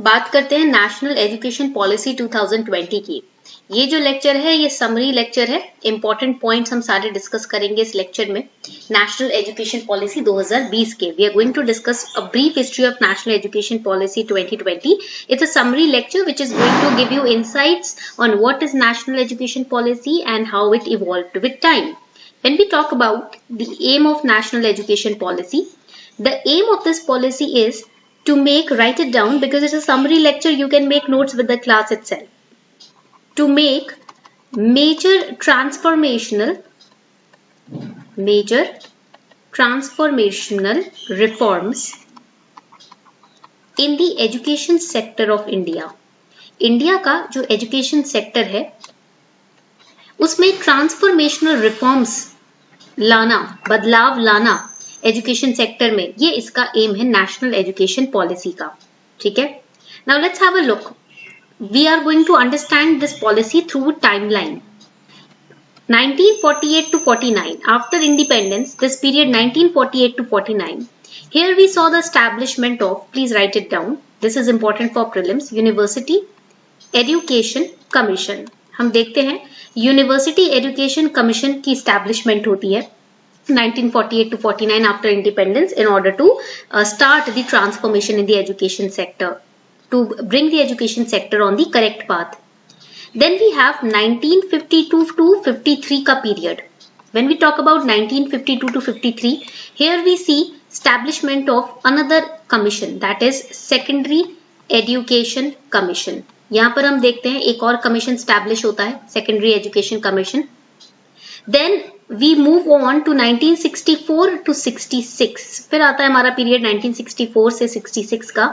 बात करते हैं नेशनल एजुकेशन पॉलिसी 2020 की। ये जो लेक्चर है ये समरी लेक्चर है। इंपॉर्टेंट पॉइंट्स हम सारे डिस्कस करेंगे इस लेक्चर में। नेशनल एजुकेशन पॉलिसी 2020 के we are going to discuss a brief history of national education policy 2020. It's a summary lecture which is going to give you insights on what is national education policy and how it evolved with time. When we talk about the aim of national education policy, the aim of this policy is to write it down because it's a summary lecture. You can make notes with the class itself. To make major transformational reforms in the education sector of India. India का जो education sector है उसमें transformational reforms लाना, बदलाव लाना education sector में, ये इसका एम है नेशनल एजुकेशन पॉलिसी का। ठीक है, now let's have a look. We are going to understand this policy through timeline 1948 to 49. After independence, this period 1948 to 49, here we saw the establishment of, please write it down, this is important for prelims, University Education Commission. हम देखते हैं university education commission की establishment होती है 1948 to 49 after independence in order to start the transformation in the education sector, to bring the education sector on the correct path. Then we have 1952 to 53 ka period. When we talk about 1952 to 53, here we see establishment of another commission, that is Secondary Education Commission. यहाँ पर हम देखते हैं एक और commission establish होता है, secondary education commission. Then we move on to 1964 to 66, फिर आता है हमारा पीरियड 1964 से 66 का,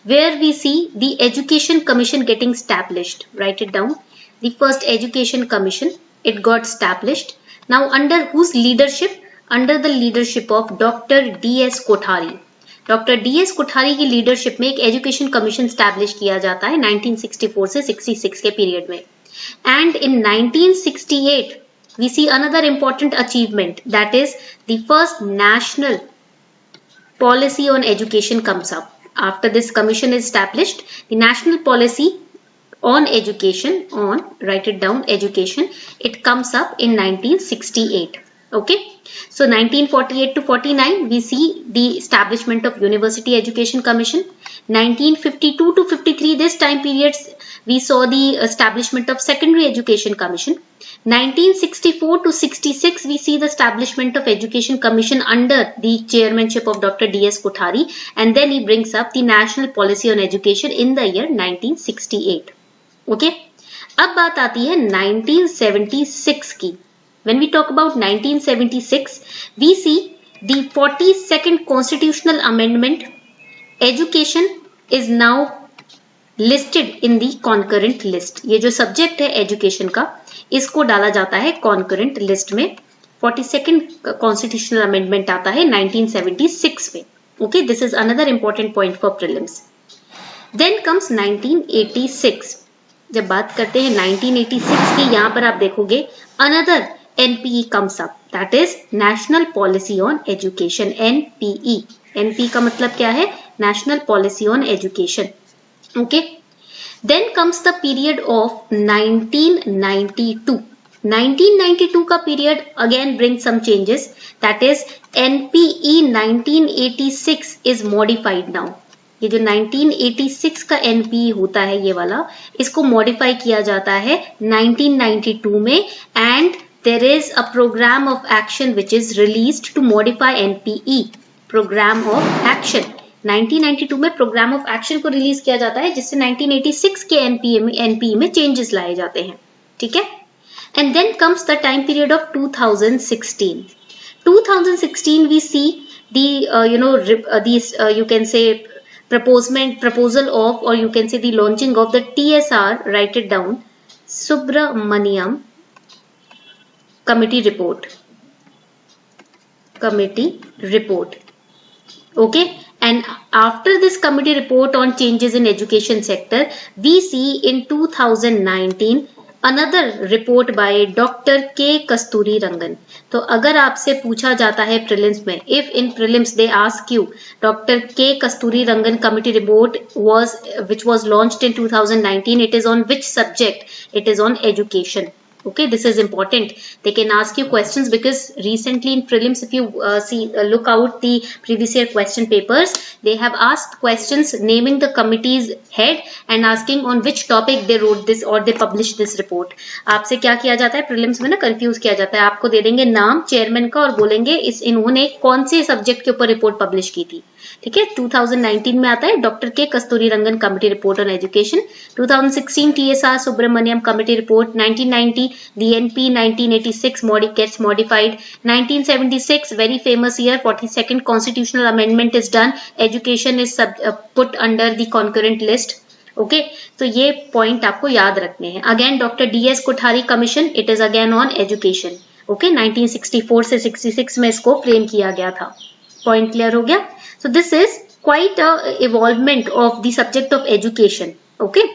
where we see the education commission getting established. Write it down. The first education commission, it got established. Now under whose leadership? Under the leadership of doctor DS Kothari. Doctor DS Kothari की leadership में एक education commission establish किया जाता है 1964 से 66 के period में. And in 1968 we see another important achievement, that is the first national policy on education comes up. After this commission is established, the national policy on education, on, write it down, education, it comes up in 1968. Okay, so 1948 to 49 we see the establishment of University Education Commission. 1952 to 53, this time periods we saw the establishment of Secondary Education Commission. 1964 to 66 we see the establishment of Education Commission under the chairmanship of Dr. DS Kothari, and then he brings up the national policy on education in the year 1968. Okay, अब बात आती है 1976 की. When we talk about 1976, we see the 42nd constitutional amendment. Education is now listed in the concurrent list. ये जो subject है education का, इसको डाला जाता है कॉन्करेंट लिस्ट में. 42nd कॉन्स्टिट्यूशनल अमेंडमेंट आता है 1976 में. Okay, this is another important point for prelims. Then comes 1986. जब बात करते हैं 1986 की, यहां पर आप देखोगे another NPE comes up, that is National Policy on Education. NPE. NPE का मतलब क्या है? National Policy on Education. Okay. Then comes the period of 1992. 1992 का period again brings some changes. That is NPE 1986 is modified now. ये जो 1986 का NPE होता है ये वाला, इसको मॉडिफाई किया जाता है 1992 में, and there is a program of action which is released to modify NPE. Program of action 1992 में प्रोग्राम ऑफ एक्शन को रिलीज किया जाता है, जिससे 1986 के NPE में चेंजेस लाए जाते हैं. ठीक है, and then comes the time period of 2016. 2016 we see the you can say proposal of, or you can say the launching of the TSR, write it down, Subramaniam Committee report. Okay, and after this committee report on changes in education sector, we see in 2019 another report by doctor K कस्तूरी रंगन। तो अगर आपसे पूछा जाता है prelims में, if in prelims they ask you doctor K Kasturirangan committee report which was launched in 2019, it is on which subject? It is on education. Okay, this is important. They can ask you questions because recently in prelims, if you look out the previous year question papers, they have asked questions naming the committee's head and asking on which topic they wrote this or they published this report. आपसे क्या किया जाता है prelims में ना, confuse किया जाता है। आपको दे देंगे नाम चेयरमैन का और बोलेंगे इन्होंने कौन से सब्जेक्ट के ऊपर रिपोर्ट पब्लिश की थी। ठीक है, 2019 में आता है doctor K Kasturirangan committee report on education, 2016 TSR Subramanian committee report, 1990 DNP, 1986 gets modified, 1976 very famous year, 42nd constitutional amendment is done, education is put under the concurrent list. Okay तो ये point आपको याद रखने हैं। Again doctor DS Kothari commission, it is again on education. Okay 1964 से 66 में इसको frame किया गया था। पॉइंट क्लियर हो गया? So this is quite a evolvement of the subject of education. Okay.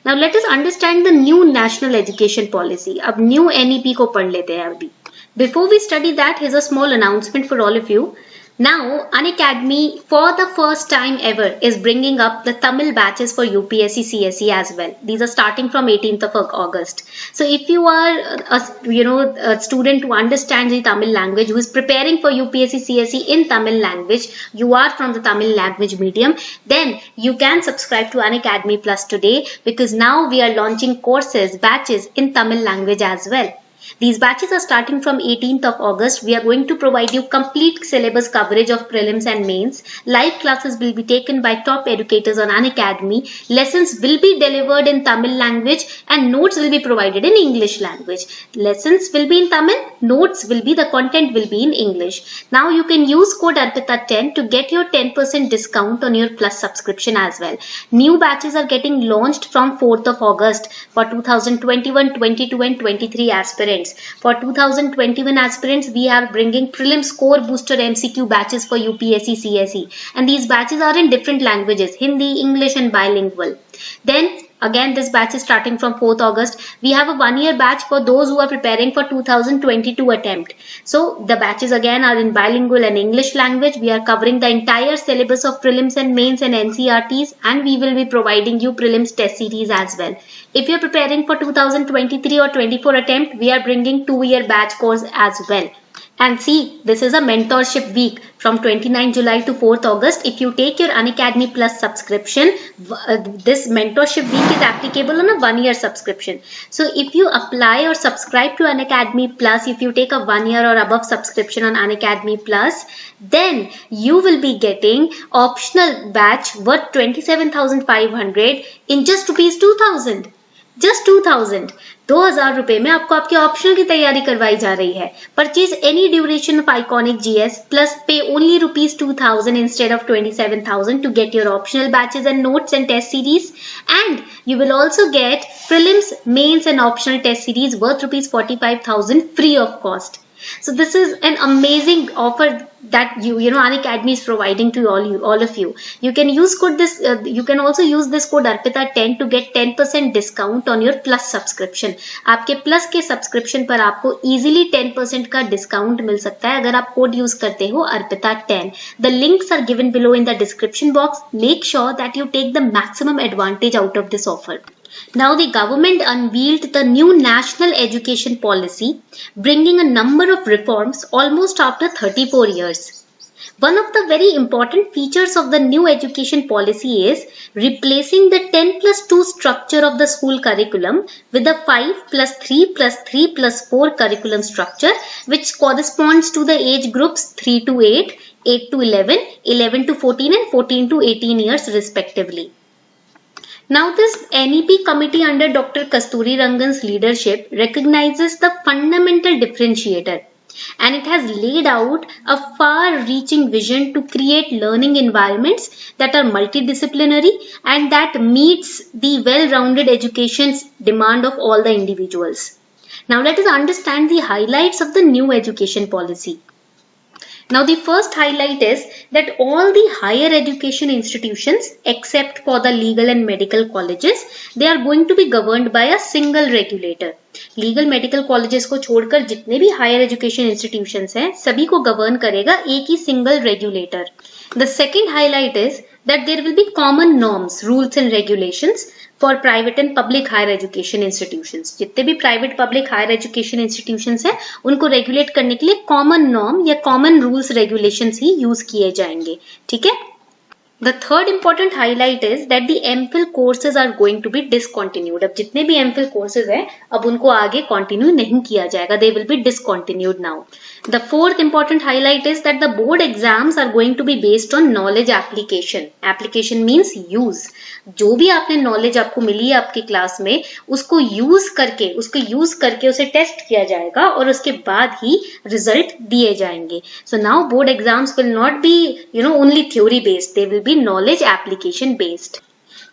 Now let us understand the new national education policy. अब new NEP को पढ़ लेते हैं अभी। Before we study that, here's a small announcement for all of you. Now, Unacademy for the first time ever is bringing up the Tamil batches for UPSC CSE as well. These are starting from 18th of August. So if you are a student who understands the Tamil language, who is preparing for UPSC CSE in Tamil language, you are from the Tamil language medium, then you can subscribe to Unacademy Plus today, because now we are launching courses, batches in Tamil language as well. These batches are starting from 18th of August. We are going to provide you complete syllabus coverage of prelims and mains. Live classes will be taken by top educators on Unacademy. Lessons will be delivered in Tamil language and notes will be provided in English language. Lessons will be in Tamil, notes will be, the content will be in English. Now you can use code ARPITA10 to get your 10% discount on your Plus subscription as well. New batches are getting launched from 4th of August for 2021, 22 and 23 aspirants. For 2021 aspirants, we are bringing prelims core booster MCQ batches for UPSC CSE, and these batches are in different languages, Hindi, English and bilingual. Then again, this batch is starting from 4th August. We have a 1-year batch for those who are preparing for 2022 attempt. So the batches again are in bilingual and English language. We are covering the entire syllabus of prelims and mains and NCRTs, and we will be providing you prelims test series as well. If you are preparing for 2023 or 24 attempt, we are bringing 2-year batch course as well. And see, this is a mentorship week from 29 July to 4th August. If you take your Unacademy Plus subscription, this mentorship week is applicable on a 1-year subscription. So if you apply or subscribe to Unacademy Plus, if you take a 1-year or above subscription on Unacademy Plus, then you will be getting optional batch worth 27,500 in just rupees 2,000. Just 2,000. 2,000 रुपए में आपको आपके optional की तैयारी करवाई जा रही है. Purchase any duration of Iconic GS plus pay only rupees 2,000 instead of 27,000 to get your optional batches and notes and test series. And you will also get prelims, mains and optional test series worth rupees 45,000 free of cost. So this is an amazing offer that Unacademy is providing to all of you. You can use you can also use this code ARPITA10 to get 10% discount on your Plus subscription. आपके Plus के subscription पर आपको easily 10% का discount मिल सकता है अगर आप code use करते हो ARPITA10. The links are given below in the description box. Make sure that you take the maximum advantage out of this offer. Now the government unveiled the new national education policy, bringing a number of reforms almost after 34 years. One of the very important features of the new education policy is replacing the 10+2 structure of the school curriculum with the 5+3+3+4 curriculum structure, which corresponds to the age groups 3 to 8, 8 to 11, 11 to 14 and 14 to 18 years respectively. Now this NEP committee under Dr. Kasturi Rangan's leadership recognizes the fundamental differentiator, and it has laid out a far-reaching vision to create learning environments that are multidisciplinary and that meets the well-rounded education's demand of all the individuals. Now let us understand the highlights of the new education policy. Now the first highlight is that all the higher education institutions except for the legal and medical colleges, they are going to be governed by a single regulator. Legal medical colleges को छोड़कर जितने भी higher education institutions हैं सभी को govern करेगा एक ही single regulator. The second highlight is that there will be common norms, rules and regulations for private and public higher education institutions. जितने भी private public higher education institutions हैं उनको regulate करने के लिए common norm या common rules regulations ही use किए जाएंगे. ठीक है. The third important highlight is that the MPhil courses are going to be discontinued. अब जितने भी MPhil courses हैं अब उनको आगे continue नहीं किया जाएगा. They will be discontinued now. The fourth important highlight is that the board exams are going to be based on knowledge application. Application means use. जो भी आपने knowledge आपको मिली है आपकी क्लास में उसको use करके उसे टेस्ट किया जाएगा और उसके बाद ही रिजल्ट दिए जाएंगे. So now board exams will not be only theory based. They will be knowledge application based.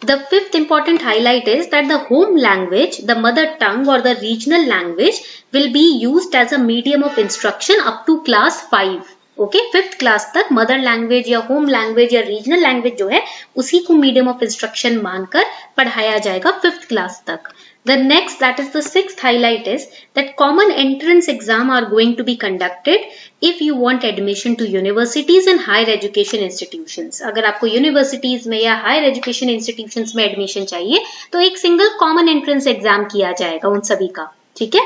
The fifth important highlight is that the home language, the mother tongue or the regional language will be used as a medium of instruction up to class 5. Okay, fifth class तक mother language या home language या regional language जो है उसी को medium of instruction मानकर पढ़ाया जाएगा फिफ्थ क्लास तक. The next, that is the sixth highlight, is that common entrance exam are going to be conducted if you want admission to universities and higher education institutions. अगर आपको universities में या higher education institutions में admission चाहिए तो एक single common entrance exam किया जाएगा उन सभी का. ठीक है.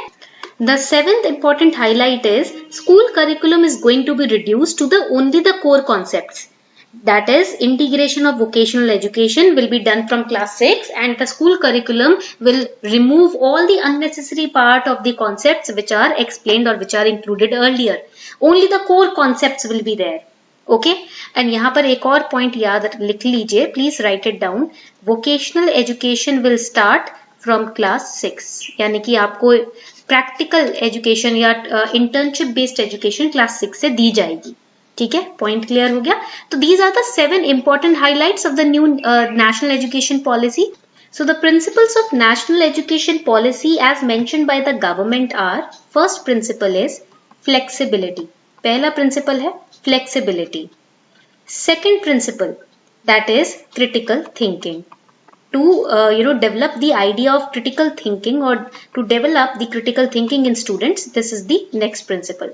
The seventh important highlight is school curriculum is going to be reduced to only the core concepts. That is, integration of vocational education will be done from class 6 and the school curriculum will remove all the unnecessary part of the concepts which are explained or which are included earlier. Only the core concepts will be there. Okay? And यहाँ पर एक और point याद लिख लीजिए, please write it down. Vocational education will start from class 6. यानी कि आपको प्रैक्टिकल एजुकेशन या इंटर्नशिप बेस्ड एजुकेशन क्लास 6 से दी जाएगी. ठीक है, पॉइंट क्लियर हो गया. तो these are the 7 important highlights of the new national education policy. So the principles of national education policy as mentioned by the government are, first principle is flexibility. पहला principle है flexibility. Second principle that is critical thinking. To develop the idea of critical thinking or to develop the critical thinking in students, this is the next principle.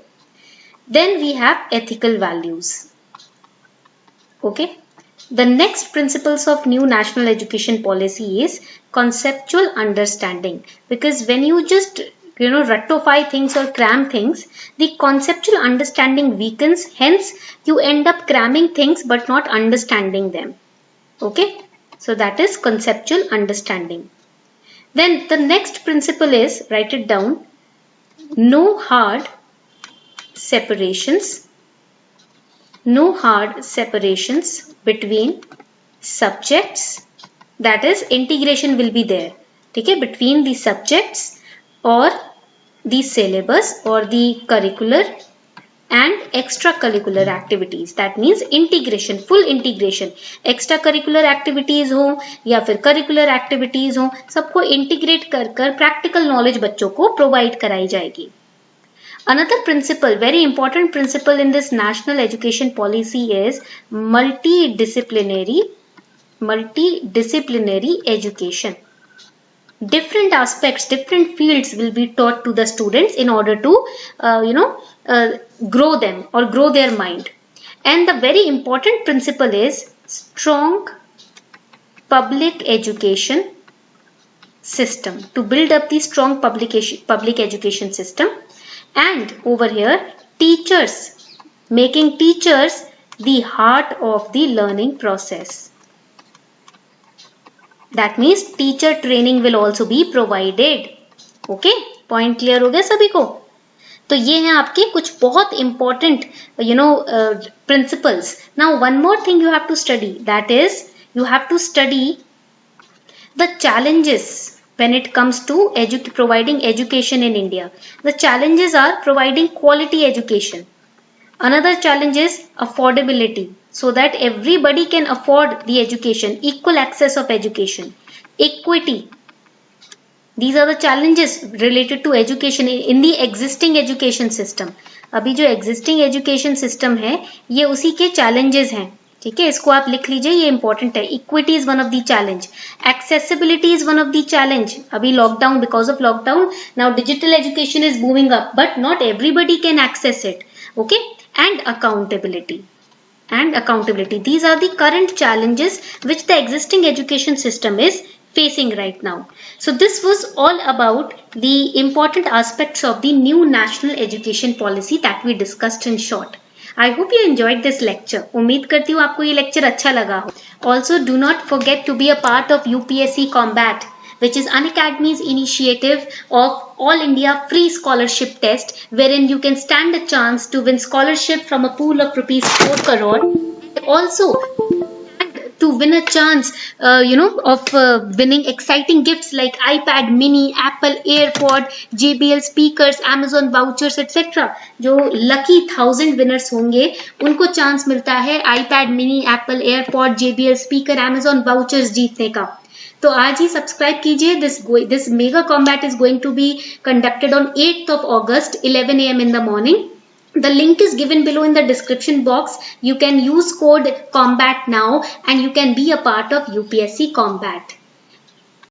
Then we have ethical values. Okay, the next principles of new national education policy is conceptual understanding, because when you just ratify things or cram things, the conceptual understanding weakens, hence you end up cramming things but not understanding them. Okay, so that is conceptual understanding. Then the next principle is, write it down, no hard separations between subjects. That is, integration will be there. ठीक है, between the subjects or the syllabus or the curricular and extracurricular activities. That means integration, full integration. Extracurricular activities हो या फिर curricular activities हो, सबको integrate कर practical knowledge बच्चों को provide कराई जाएगी. Another principle, very important principle in this national education policy is multidisciplinary education. Different aspects, different fields will be taught to the students in order to grow them or grow their mind. And the very important principle is strong public education system, to build up the strong public education system. And over here, teachers, making teachers the heart of the learning process. That means teacher training will also be provided. Okay, point clear हो गया सभी को. तो ये हैं आपके कुछ बहुत important principles. Now one more thing you have to study, that is you have to study the challenges when it comes to providing education in India. The challenges are providing quality education. Another challenge is affordability, so that everybody can afford the education, equal access of education, equity. These are the challenges related to education in the existing education system. अभी जो existing education system है ये उसी के challenges हैं, ठीक है, इसको आप लिख लीजिए, ये इंपॉर्टेंट है। Equity is one of the challenge, accessibility is one of the challenge. अभी lockdown, because of lockdown now digital education is booming up, but not everybody can access it, okay, and accountability. These are the current challenges which the existing education system is facing right now. So this was all about the important aspects of the new national education policy that we discussed in short. I hope you enjoyed this lecture. उम्मीद करती हूँ आपको ये lecture अच्छा लगा हो. Also do not forget to be a part of UPSC Combat, which is Unacademy's initiative of All India Free Scholarship Test, wherein you can stand a chance to win scholarship from a pool of rupees 4 crore. Also, to win a chance, of winning exciting gifts like iPad mini, Apple AirPod, JBL speakers, Amazon vouchers, etc. जो lucky 1000 winners होंगे उनको chance मिलता है iPad mini, Apple AirPod, JBL speaker, Amazon vouchers जीतने का. तो आज ही subscribe कीजिए. This mega combat is going to be conducted on 8th of August 11 AM in the morning. The link is given below in the description box. You can use code COMBAT now and you can be a part of UPSC Combat.